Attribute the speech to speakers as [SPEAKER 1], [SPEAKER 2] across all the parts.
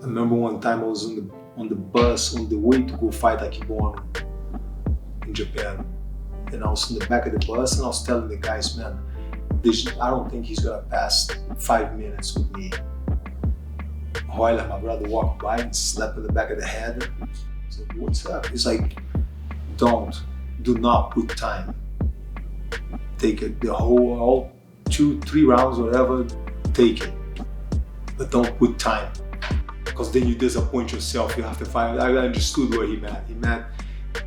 [SPEAKER 1] remember one time I was on the bus on the way to go fight Akebono in Japan, and I was in the back of the bus and I was telling the guys, man, I don't think he's gonna pass 5 minutes with me. Royler, my brother, walked by and slapped in the back of the head. I was like, what's up? He's like, do not put time. Take it, all 2-3 rounds, whatever, take it. But don't put time, because then you disappoint yourself. You have to fight. I understood what he meant. He meant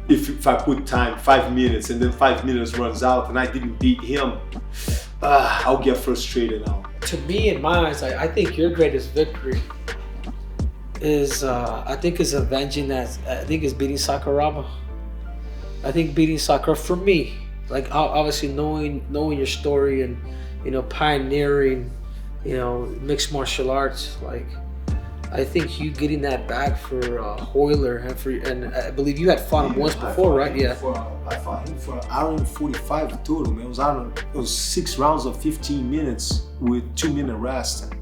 [SPEAKER 1] if I put time, 5 minutes, and then 5 minutes runs out and I didn't beat him, I'll get frustrated now.
[SPEAKER 2] To me, in my eyes, I think your greatest victory is avenging that. I think is beating Sakuraba. I think beating Sakura, for me, like obviously knowing your story and, you know, pioneering, you know, mixed martial arts, like I think you getting that back for Royler and I believe you had fought him once before, right?
[SPEAKER 1] I fought him for an hour and 45 total, man. It was 6 rounds of 15 minutes with 2-minute rest.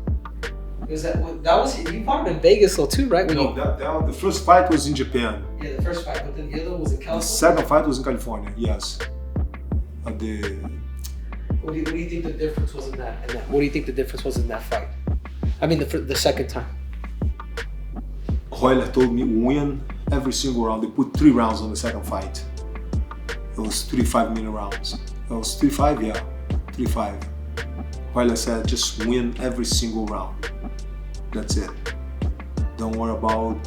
[SPEAKER 2] Is that was you fought him in Vegas though too, right?
[SPEAKER 1] The first fight was in Japan.
[SPEAKER 2] Yeah, the first fight, but then the other one was in California.
[SPEAKER 1] The second fight was in California, yes.
[SPEAKER 2] What do you think the difference was in that? What do you think the difference was in that fight? I mean, the second time.
[SPEAKER 1] Royler told me win every single round. They put 3 rounds on the second fight. It was 3 5-minute rounds. It was 3-5, yeah, 3-5. Royler said just win every single round. That's it. Don't worry about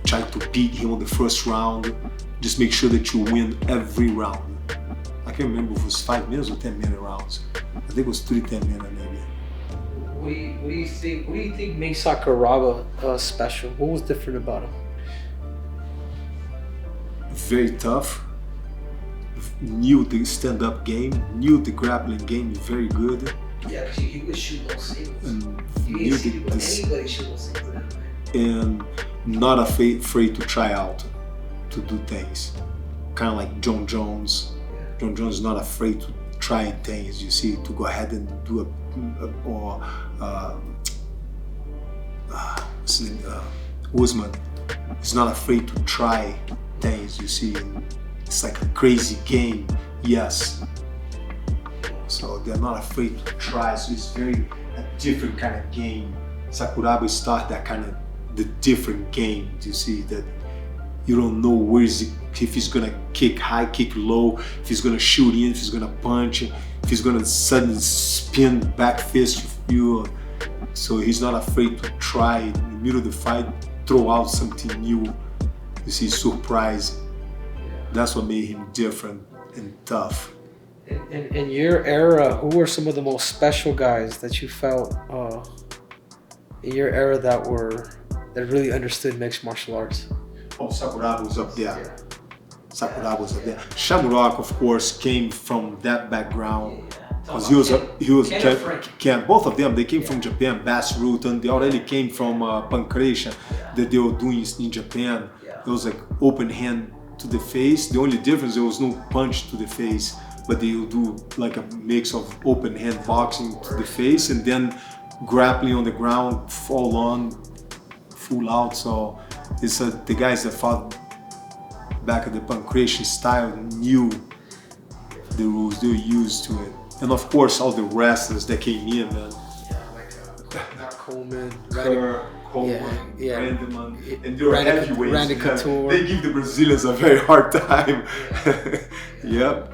[SPEAKER 1] trying to beat him on the first round. Just make sure that you win every round. I can't remember if it was 5 minutes or 10-minute rounds. I think it was 3 10-minute maybe.
[SPEAKER 2] What do you think makes Sakuraba special? What was different about him?
[SPEAKER 1] Very tough. Knew the stand-up game. Knew the grappling game very good.
[SPEAKER 2] Yeah, he would shoot those singles. Anybody shoot those singles.
[SPEAKER 1] And not afraid to try out, to do things. Kind of like John Jones. Yeah. John Jones is not afraid to try things. You see, to go ahead and do Usman is not afraid to try things. You see, it's like a crazy game. Yes. So they're not afraid to try. So it's a different kind of game. Sakuraba start that kind of the different game. You see that you don't know if he's gonna kick high, kick low, if he's gonna shoot in, if he's gonna punch, if he's gonna suddenly spin back fist with you. So he's not afraid to try in the middle of the fight, throw out something new. You see, surprise. That's what made him different and tough.
[SPEAKER 2] In your era, who were some of the most special guys that you felt in your era that really understood mixed martial arts?
[SPEAKER 1] Oh, Sakuraba was up there. Yeah. Sakuraba was up there. Shamrock, of course, came from that background. Because he was both of them. They came from Japan. Bass Rutan. They already came from Pancration that they were doing in Japan. It was like open hand to the face. The only difference, there was no punch to the face, but they would do like a mix of open hand boxing to the face and then grappling on the ground, fall on, full out. So it's the guys that fought back at the Pancration style knew the rules. They were used to it. And of course, all the wrestlers that came in, man.
[SPEAKER 2] Yeah, like Coleman,
[SPEAKER 1] Randeman, and they were heavyweights.
[SPEAKER 2] Randy Couture.
[SPEAKER 1] They give the Brazilians a very hard time. Yep.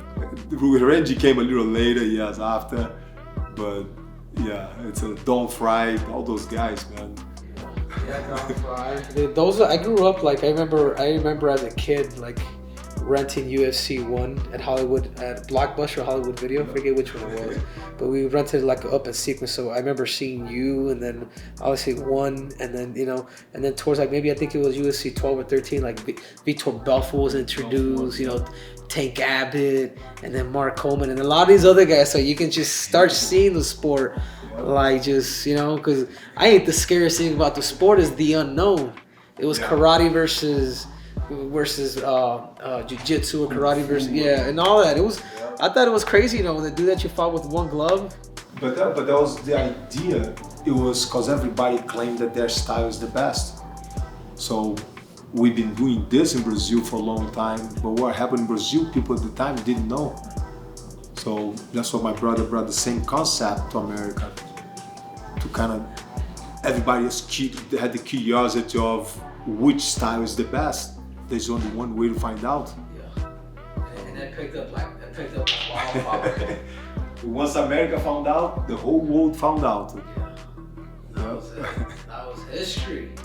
[SPEAKER 1] Randy came a little later, years after, but yeah, it's a Don Fry, all those guys, man.
[SPEAKER 2] Yeah, Don Fry. Those I grew up like I remember as a kid like renting UFC 1 at Hollywood, at Blockbuster Hollywood Video, I forget which one it was, but we rented like up in sequence. So I remember seeing you, and then obviously 1, and then and then towards like maybe I think it was UFC 12 or 13, like Vitor Belfort was introduced, Tank Abbott, and then Mark Coleman, and a lot of these other guys. So you can just start seeing the sport, like just because I think the scariest thing about the sport is the unknown. It was karate versus jiu-jitsu or karate versus and all that. I thought it was crazy, the dude that you fought with one glove,
[SPEAKER 1] But that was the idea. It was because everybody claimed that their style is the best. So we've been doing this in Brazil for a long time, but what happened in Brazil, people at the time didn't know. So that's why my brother brought the same concept to America, to kind of, everybody had the curiosity of which style is the best. There's only one way to find out.
[SPEAKER 2] Yeah. And that picked up wildfire.
[SPEAKER 1] Once America found out, the whole world found out.
[SPEAKER 2] Yeah. That was it. That was history.